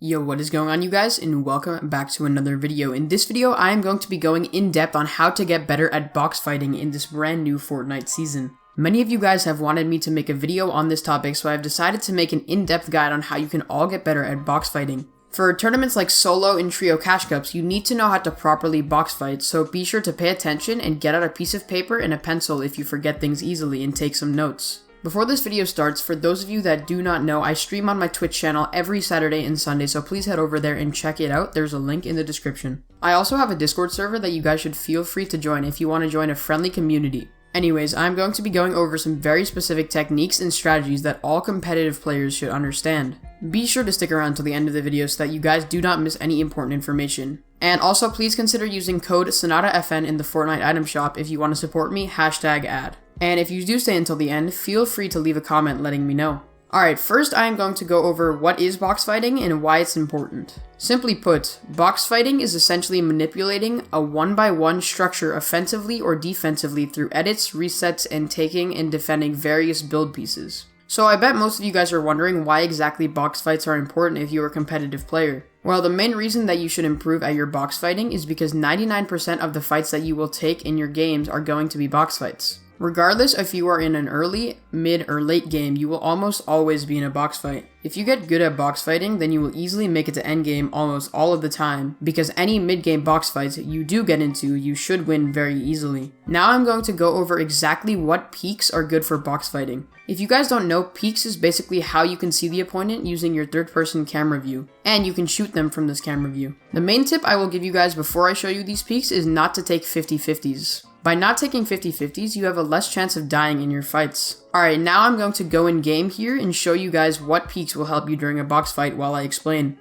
Yo, what is going on, you guys, and welcome back to another video. In this video, I am going to be going in depth on how to get better at box fighting in this brand new Fortnite season. Many of you guys have wanted me to make a video on this topic, so I've decided to make an in-depth guide on how you can all get better at box fighting. For tournaments like solo and trio cash cups, you need to know how to properly box fight, so be sure to pay attention and get out a piece of paper and a pencil if you forget things easily and take some notes. Before this video starts, for those of you that do not know, I stream on my Twitch channel every Saturday and Sunday, so please head over there and check it out. There's a link in the description. I also have a Discord server that you guys should feel free to join if you want to join a friendly community. Anyways, I'm going to be going over some very specific techniques and strategies that all competitive players should understand. Be sure to stick around till the end of the video so that you guys do not miss any important information. And also, please consider using code SonataFN in the Fortnite item shop if you want to support me, #ad. And if you do stay until the end, feel free to leave a comment letting me know. Alright, first I am going to go over what is box fighting and why it's important. Simply put, box fighting is essentially manipulating a one-by-one structure offensively or defensively through edits, resets, and taking and defending various build pieces. So I bet most of you guys are wondering why exactly box fights are important if you're a competitive player. Well, the main reason that you should improve at your box fighting is because 99% of the fights that you will take in your games are going to be box fights. Regardless if you are in an early, mid, or late game, you will almost always be in a box fight. If you get good at box fighting, then you will easily make it to endgame almost all of the time, because any mid-game box fights you do get into, you should win very easily. Now I'm going to go over exactly what peaks are good for box fighting. If you guys don't know, peaks is basically how you can see the opponent using your third-person camera view, and you can shoot them from this camera view. The main tip I will give you guys before I show you these peaks is not to take 50-50s. By not taking 50-50s, you have a less chance of dying in your fights. Alright, now I'm going to go in game here and show you guys what peaks will help you during a box fight while I explain.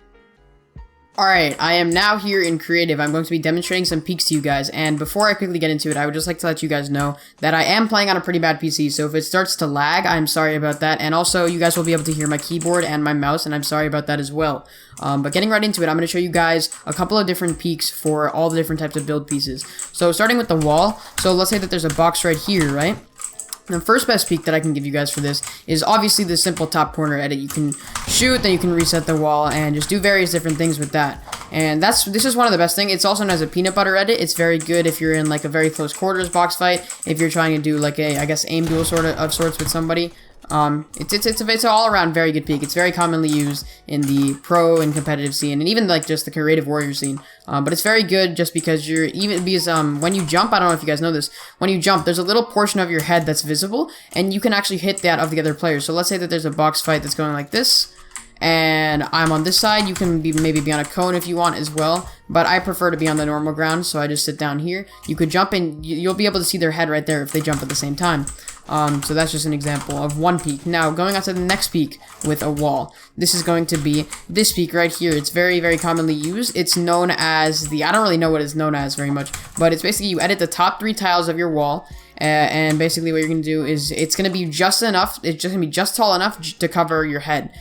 Alright, I am now here in creative. I'm going to be demonstrating some peaks to you guys, and before I quickly get into it, I would just like to let you guys know that I am playing on a pretty bad PC, so if it starts to lag, I'm sorry about that, and also you guys will be able to hear my keyboard and my mouse, and I'm sorry about that as well. But getting right into it, I'm going to show you guys a couple of different peaks for all the different types of build pieces. So starting with the wall, so let's say that there's a box right here, right? The first best peak that I can give you guys for this is obviously the simple top corner edit. You can shoot, then you can reset the wall, and just do various different things with that. And this is one of the best things. It's also known as a peanut butter edit. It's very good if you're in like a very close quarters box fight. If you're trying to do like a, I guess, aim duel of sorts with somebody. It's an all-around very good peak. It's very commonly used in the pro and competitive scene, and even like just the creative warrior scene. But it's very good just because when you jump, I don't know if you guys know this, when you jump, there's a little portion of your head that's visible, and you can actually hit that of the other players. So let's say that there's a box fight that's going like this, and I'm on this side. You can maybe be on a cone if you want as well, but I prefer to be on the normal ground, so I just sit down here. You could jump and you'll be able to see their head right there if they jump at the same time. So that's just an example of one peak. Now, going on to the next peak with a wall. This is going to be this peak right here. It's very, very commonly used. It's known as I don't really know what it's known as very much, but it's basically you edit the top 3 tiles of your wall, and basically what you're going to do is it's going to be just enough, it's just going to be just tall enough to cover your head.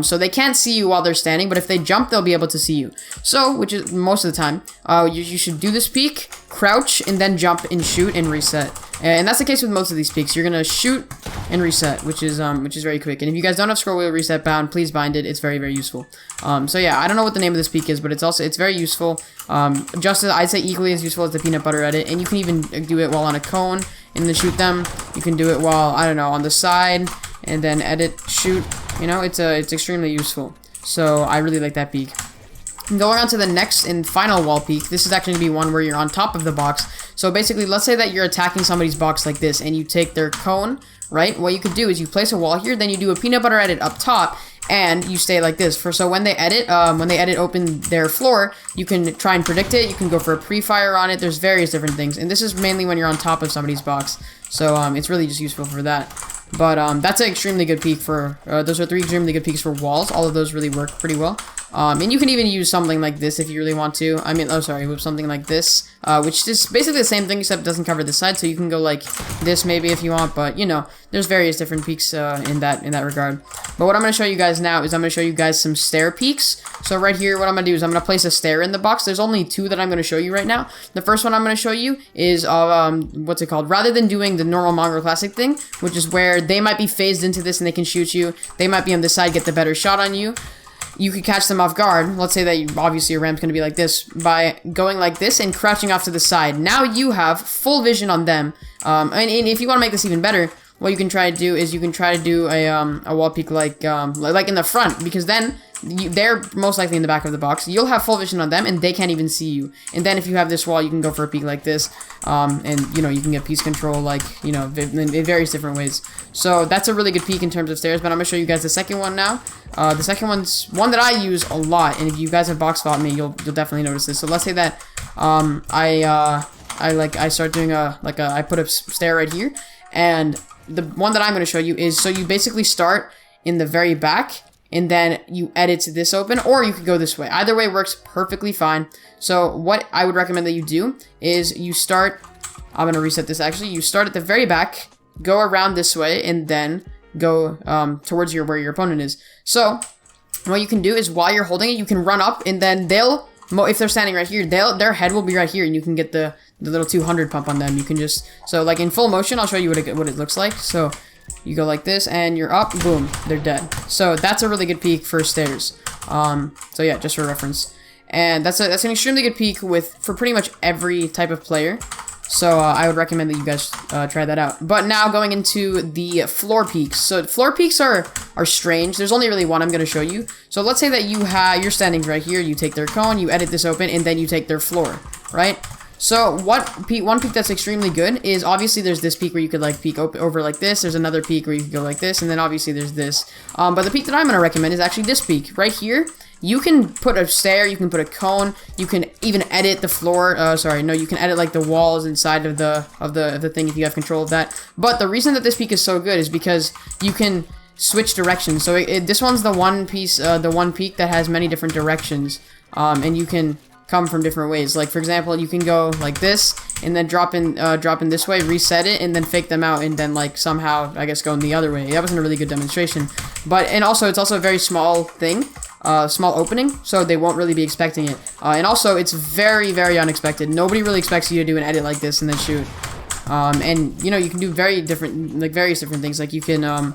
So they can't see you while they're standing, but if they jump, they'll be able to see you. So, which is most of the time, you should do this peak, crouch, and then jump and shoot and reset. And that's the case with most of these peaks. You're gonna shoot and reset, which is very quick. And if you guys don't have scroll wheel reset bound, please bind it. It's very, very useful. So yeah, I don't know what the name of this peak is, but it's very useful. Just as I'd say equally as useful as the peanut butter edit. And you can even do it while on a cone and then shoot them. You can do it while, I don't know, on the side and then edit, shoot. You know, it's extremely useful. So I really like that peak. Going on to the next and final wall peak, this is actually going to be one where you're on top of the box. So basically, let's say that you're attacking somebody's box like this, and you take their cone, right? What you could do is you place a wall here, then you do a peanut butter edit up top, and you stay like this. So when they edit open their floor, you can try and predict it. You can go for a pre-fire on it. There's various different things, and this is mainly when you're on top of somebody's box. So it's really just useful for that. But that's an extremely good peak for, those are 3 extremely good peaks for walls. All of those really work pretty well. And you can even use something like this if you really want to. With something like this, which is basically the same thing except it doesn't cover this side. So you can go like this maybe if you want, but you know, there's various different peaks in that regard. But what I'm going to show you guys now is I'm going to show you guys some stair peaks. So right here, what I'm going to do is I'm going to place a stair in the box. There's only 2 that I'm going to show you right now. The first one I'm going to show you is, what's it called? Rather than doing the normal Mongrel Classic thing, which is where they might be phased into this and they can shoot you. They might be on this side, get the better shot on you. you could catch them off guard. Let's say that obviously your ramp's going to be like this by going like this and crouching off to the side. Now you have full vision on them. And if you want to make this even better, what you can try to do is you can try to do a wall peek like in the front, because then they're most likely in the back of the box. You'll have full vision on them and they can't even see you. And then if you have this wall, you can go for a peek like this, and you know, you can get piece control like, you know, in various different ways. So that's a really good peek in terms of stairs. But I'm gonna show you guys the second one now. The second one's one that I use a lot, and if you guys have box fought me, you'll definitely notice this. So let's say that I start doing I put a stair right here, and the one that I'm going to show you is, so you basically start in the very back and then you edit to this open, or you could go this way. Either way works perfectly fine. So what I would recommend that you do is you start, I'm going to reset this actually, you start at the very back, go around this way, and then go towards where your opponent is. So what you can do is while you're holding it, you can run up, and then if they're standing right here, their head will be right here, and you can get the little 200 pump on them. You can just, so like in full motion, I'll show you what it looks like. So you go like this, and you're up, boom, they're dead. So that's a really good peek for stairs. So yeah, just for reference. And that's an extremely good peek for pretty much every type of player. So I would recommend that you guys try that out. But now going into the floor peeks. So floor peeks are strange. There's only really one I'm going to show you. So let's say that you're standing right here. You take their cone, you edit this open, and then you take their floor, right? So one peek that's extremely good is, obviously there's this peek where you could like peek over like this. There's another peek where you could go like this, and then obviously there's this. But the peek that I'm going to recommend is actually this peek right here. You can put a stair, you can put a cone, you can even edit the floor. You can edit like the walls inside of the thing if you have control of that. But the reason that this peek is so good is because you can switch directions. So this one's the one piece, the one peek that has many different directions, and you can come from different ways. Like for example, you can go like this and then drop in this way, reset it, and then fake them out, and then like somehow I guess go in the other way. That wasn't a really good demonstration, and also it's also a very small thing. Small opening, so they won't really be expecting it. And also, it's very, very unexpected. Nobody really expects you to do an edit like this and then shoot. And you know, you can do various different things. Like you can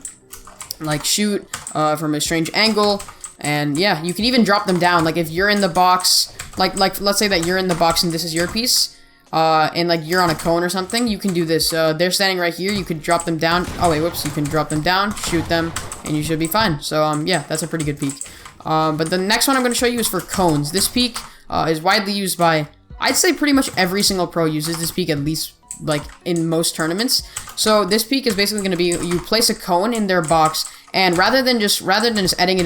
like shoot from a strange angle, and yeah, you can even drop them down. Like if you're in the box, like let's say that you're in the box and this is your piece, and like you're on a cone or something, you can do this. They're standing right here. You could drop them down. Oh wait, whoops! You can drop them down, shoot them, and you should be fine. So yeah, that's a pretty good peek. But the next one I'm going to show you is for cones. This peek is widely used by, I'd say pretty much every single pro uses this peek, at least like in most tournaments. So this peek is basically going to be, you place a cone in their box, and rather than just editing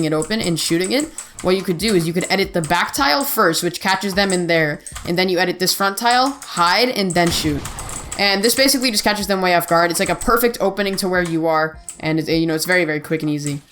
it open and shooting it, what you could do is you could edit the back tile first, which catches them in there, and then you edit this front tile, hide, and then shoot. And this basically just catches them way off guard. It's like a perfect opening to where you are, and it's very, very quick and easy.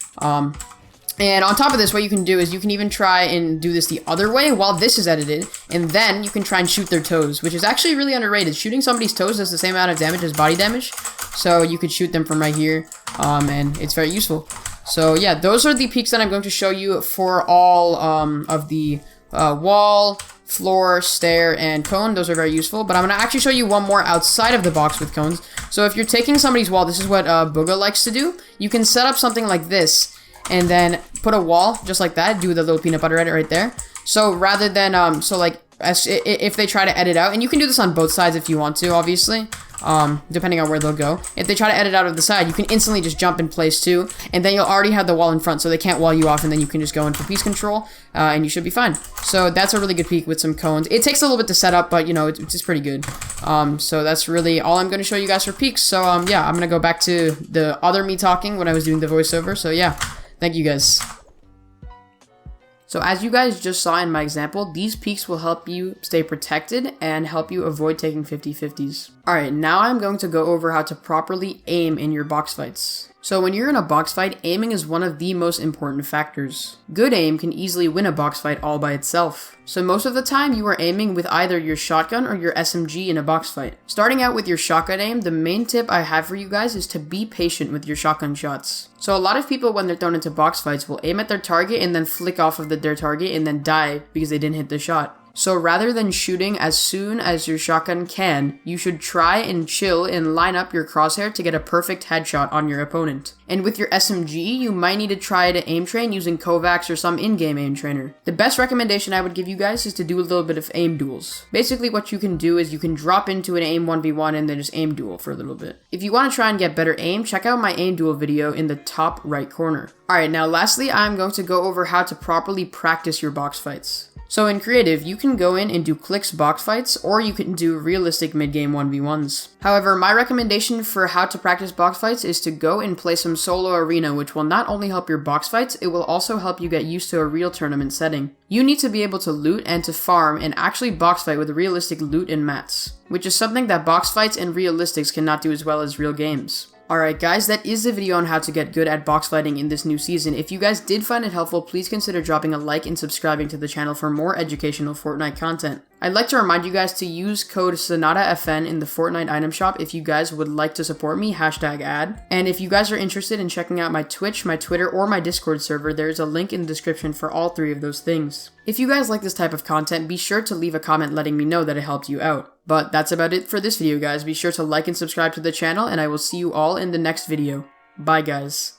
And on top of this, what you can do is you can even try and do this the other way while this is edited, and then you can try and shoot their toes, which is actually really underrated. Shooting somebody's toes does the same amount of damage as body damage, so you could shoot them from right here, and it's very useful. So yeah, those are the peeks that I'm going to show you for all of the wall, floor, stair, and cone. Those are very useful, but I'm going to actually show you one more outside of the box with cones. So if you're taking somebody's wall, this is what Booga likes to do. You can set up something like this, and then put a wall just like that, do the little peanut butter edit right there. So rather than, if they try to edit out, and you can do this on both sides if you want to, obviously, depending on where they'll go. If they try to edit out of the side, you can instantly just jump in place too, and then you'll already have the wall in front, so they can't wall you off, and then you can just go in for piece control, and you should be fine. So that's a really good peek with some cones. It takes a little bit to set up, but you know, it's pretty good. So that's really all I'm going to show you guys for peeks. So yeah, I'm going to go back to the other me talking when I was doing the voiceover. So yeah. Thank you guys. So as you guys just saw in my example, these peeks will help you stay protected and help you avoid taking 50-50s. Alright, now I'm going to go over how to properly aim in your box fights. So when you're in a box fight, aiming is one of the most important factors. Good aim can easily win a box fight all by itself. So most of the time you are aiming with either your shotgun or your SMG in a box fight. Starting out with your shotgun aim, the main tip I have for you guys is to be patient with your shotgun shots. So a lot of people when they're thrown into box fights will aim at their target and then flick off of their target and then die because they didn't hit the shot. So rather than shooting as soon as your shotgun can, you should try and chill and line up your crosshair to get a perfect headshot on your opponent. And with your SMG, you might need to try to aim train using Kovacs or some in-game aim trainer. The best recommendation I would give you guys is to do a little bit of aim duels. Basically what you can do is you can drop into an aim 1v1 and then just aim duel for a little bit. If you want to try and get better aim, check out my aim duel video in the top right corner. Alright, now lastly, I'm going to go over how to properly practice your box fights. So in creative, you can go in and do clicks box fights, or you can do realistic mid-game 1v1s. However, my recommendation for how to practice box fights is to go and play some solo arena, which will not only help your box fights, it will also help you get used to a real tournament setting. You need to be able to loot and to farm and actually box fight with realistic loot and mats, which is something that box fights and realistics cannot do as well as real games. Alright guys, that is the video on how to get good at box fighting in this new season. If you guys did find it helpful, please consider dropping a like and subscribing to the channel for more educational Fortnite content. I'd like to remind you guys to use code SONATAFN in the Fortnite item shop if you guys would like to support me, #ad. And if you guys are interested in checking out my Twitch, my Twitter, or my Discord server, there's a link in the description for all three of those things. If you guys like this type of content, be sure to leave a comment letting me know that it helped you out. But that's about it for this video guys. Be sure to like and subscribe to the channel, and I will see you all in the next video. Bye guys.